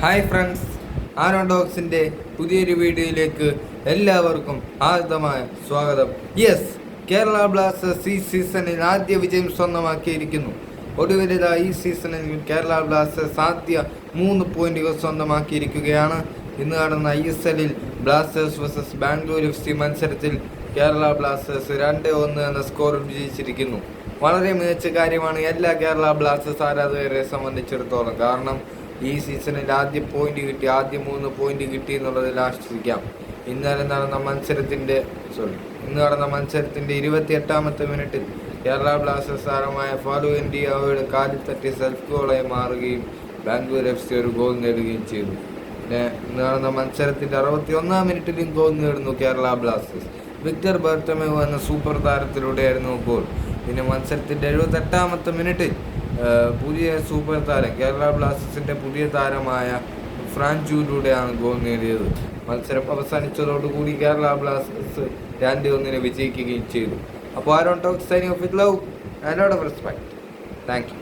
Hi friends, ആരോണ്ടോക്സിൻ്റെ പുതിയൊരു വീഡിയോയിലേക്ക് എല്ലാവർക്കും ഹാർദമായ സ്വാഗതം. യെസ്, കേരള ബ്ലാസ്റ്റേഴ്സ് ഈ സീസണിൽ ആദ്യ വിജയം സ്വന്തമാക്കിയിരിക്കുന്നു. ഒടുവിലാ ഈ സീസണിൽ കേരള ബ്ലാസ്റ്റേഴ്സ് ആദ്യ 3 പോയിന്റുകൾ സ്വന്തമാക്കിയിരിക്കുകയാണ്. ഇന്ന് നടന്ന ISL Blasters versus Bangalore FC മത്സരത്തിൽ കേരള ബ്ലാസ്റ്റേഴ്സ് 2-1 എന്ന സ്കോറിൽ വിജയിച്ചിരിക്കുന്നു. വളരെ മികച്ച കാര്യമാണ് എല്ലാ കേരള ബ്ലാസ്റ്റേഴ്സ് ആരാധകരെ സംബന്ധിച്ചിടത്തോളം. കാരണം ഈ സീസണിൽ ആദ്യ 3 പോയിന്റ് കിട്ടി എന്നുള്ളതിൽ ആശ്വസിക്കാം. ഇന്ന് നടന്ന മത്സരത്തിൻ്റെ 28ാമത്തെ മിനിറ്റിൽ കേരള ബ്ലാസ്റ്റേഴ്സ് താരമായ ഫാലു എൻഡിയാവോയുടെ കാലിൽ തട്ടി സെൽഫ് ഗോളായി മാറുകയും ബാംഗ്ലൂർ FC ഒരു ഗോൾ നേടുകയും ചെയ്തു. പിന്നെ ഇന്ന് നടന്ന മത്സരത്തിൻ്റെ 61ാം മിനിറ്റിലും ഗോൾ നേടുന്നു കേരള ബ്ലാസ്റ്റേഴ്സ്. വിക്ടർ ബർട്ടമേവ് എന്ന സൂപ്പർ താരത്തിലൂടെയായിരുന്നു ഗോൾ. പിന്നെ മത്സരത്തിൻ്റെ 78ാമത്തെ മിനിറ്റിൽ പുതിയ സൂപ്പർ താരം കേരള ബ്ലാസ്റ്റേഴ്സിൻ്റെ പുതിയ താരമായ ഫ്രാഞ്ചൂരിലൂടെയാണ് ഗോൾ നേടിയത്. മത്സരം അവസാനിച്ചതോടുകൂടി കേരള ബ്ലാസ്റ്റേഴ്സ് 2-1 വിജയിക്കുകയും ചെയ്തു. അപ്പോൾ Aaron talks signing off with love and lot of respect. Thank you.